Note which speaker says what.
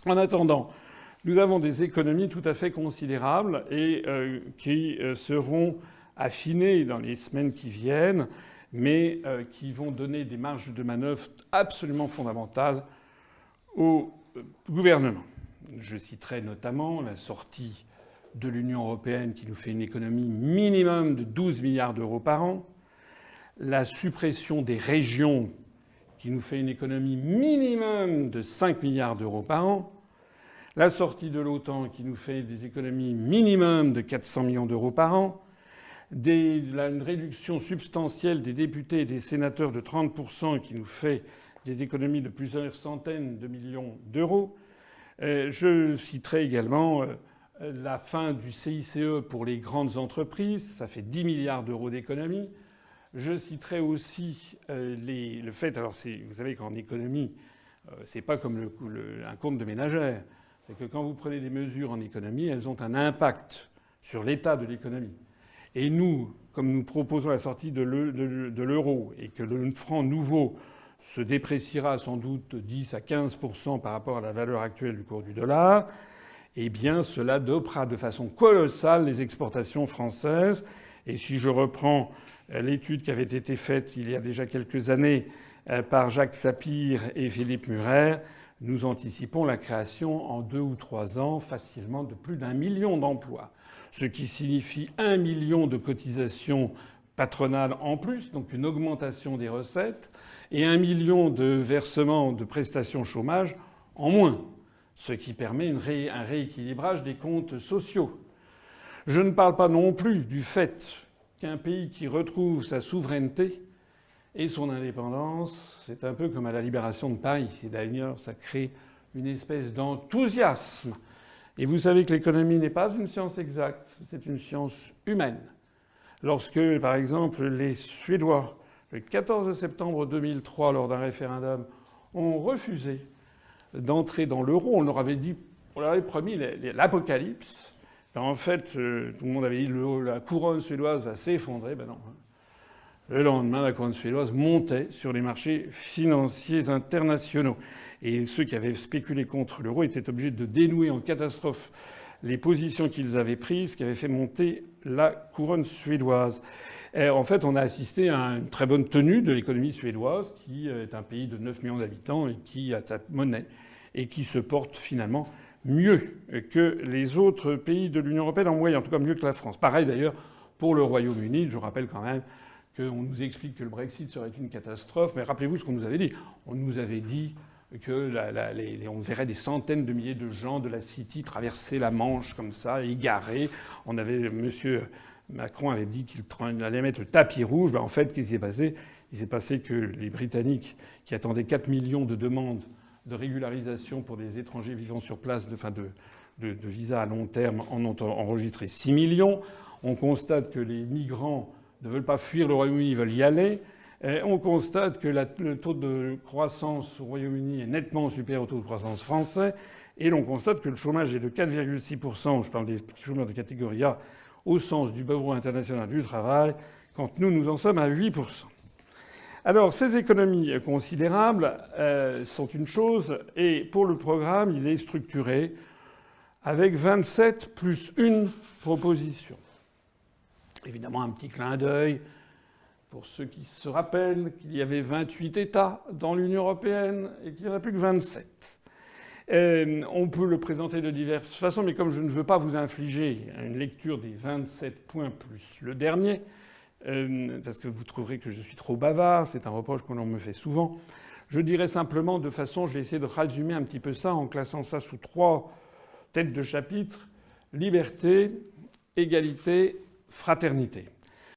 Speaker 1: En attendant, nous avons des économies tout à fait considérables et qui seront affinées dans les semaines qui viennent, mais qui vont donner des marges de manœuvre absolument fondamentales au gouvernement. Je citerai notamment la sortie de l'Union européenne qui nous fait une économie minimum de 12 milliards d'euros par an, la suppression des régions qui nous fait une économie minimum de 5 milliards d'euros par an, la sortie de l'OTAN qui nous fait des économies minimum de 400 millions d'euros par an, une réduction substantielle des députés et des sénateurs de 30% qui nous fait des économies de plusieurs centaines de millions d'euros. Je citerai également la fin du CICE pour les grandes entreprises, ça fait 10 milliards d'euros d'économies. Je citerai aussi le fait, alors vous savez qu'en économie, c'est pas comme un compte de ménagère. C'est que quand vous prenez des mesures en économie, elles ont un impact sur l'état de l'économie. Et nous, comme nous proposons la sortie de l'euro et que le franc nouveau se dépréciera sans doute de 10 à 15% par rapport à la valeur actuelle du cours du dollar, eh bien cela dopera de façon colossale les exportations françaises. Et si je reprends l'étude qui avait été faite il y a déjà quelques années par Jacques Sapir et Philippe Murer, nous anticipons la création en 2 ou 3 ans facilement de plus d'1 million d'emplois. Ce qui signifie 1 million de cotisations patronales en plus, donc une augmentation des recettes, et 1 million de versements de prestations chômage en moins, ce qui permet un rééquilibrage des comptes sociaux. Je ne parle pas non plus du fait qu'un pays qui retrouve sa souveraineté et son indépendance, c'est un peu comme à la libération de Paris. Et d'ailleurs, ça crée une espèce d'enthousiasme. Et vous savez que l'économie n'est pas une science exacte, c'est une science humaine. Lorsque, par exemple, les Suédois, le 14 septembre 2003, lors d'un référendum, ont refusé d'entrer dans l'euro, on leur avait dit, on leur avait promis l'apocalypse. En fait, tout le monde avait dit la couronne suédoise va s'effondrer. Ben non. Le lendemain, la couronne suédoise montait sur les marchés financiers internationaux. Et ceux qui avaient spéculé contre l'euro étaient obligés de dénouer en catastrophe les positions qu'ils avaient prises, qui avaient fait monter la couronne suédoise. Et en fait, on a assisté à une très bonne tenue de l'économie suédoise, qui est un pays de 9 millions d'habitants et qui a sa monnaie et qui se porte finalement mieux que les autres pays de l'Union européenne en moyenne, en tout cas mieux que la France. Pareil d'ailleurs pour le Royaume-Uni. Je rappelle quand même qu'on nous explique que le Brexit serait une catastrophe, mais rappelez-vous ce qu'on nous avait dit. On nous avait dit que on verrait des centaines de milliers de gens de la City traverser la Manche comme ça, égarés. Monsieur Macron avait dit qu'il allait mettre le tapis rouge. En fait, qu'est-ce qui s'est passé ? Il s'est passé que les Britanniques, qui attendaient 4 millions de demandes de régularisation pour des étrangers vivant sur place, de visa à long terme, en ont enregistré 6 millions. On constate que les migrants ne veulent pas fuir le Royaume-Uni, ils veulent y aller. On constate que le taux de croissance au Royaume-Uni est nettement supérieur au taux de croissance français. Et l'on constate que le chômage est de 4,6%, je parle des chômeurs de catégorie A, au sens du Bureau international du travail, quand nous en sommes à 8%. Alors, ces économies considérables sont une chose, et pour le programme, il est structuré avec 27 plus une proposition. Évidemment, un petit clin d'œil pour ceux qui se rappellent qu'il y avait 28 États dans l'Union européenne et qu'il n'y en a plus que 27. On peut le présenter de diverses façons, mais comme je ne veux pas vous infliger une lecture des 27 points plus le dernier, parce que vous trouverez que je suis trop bavard, c'est un reproche que l'on me fait souvent, je dirais simplement de façon, je vais essayer de résumer un petit peu ça en classant ça sous 3 têtes de chapitre: liberté, égalité, fraternité.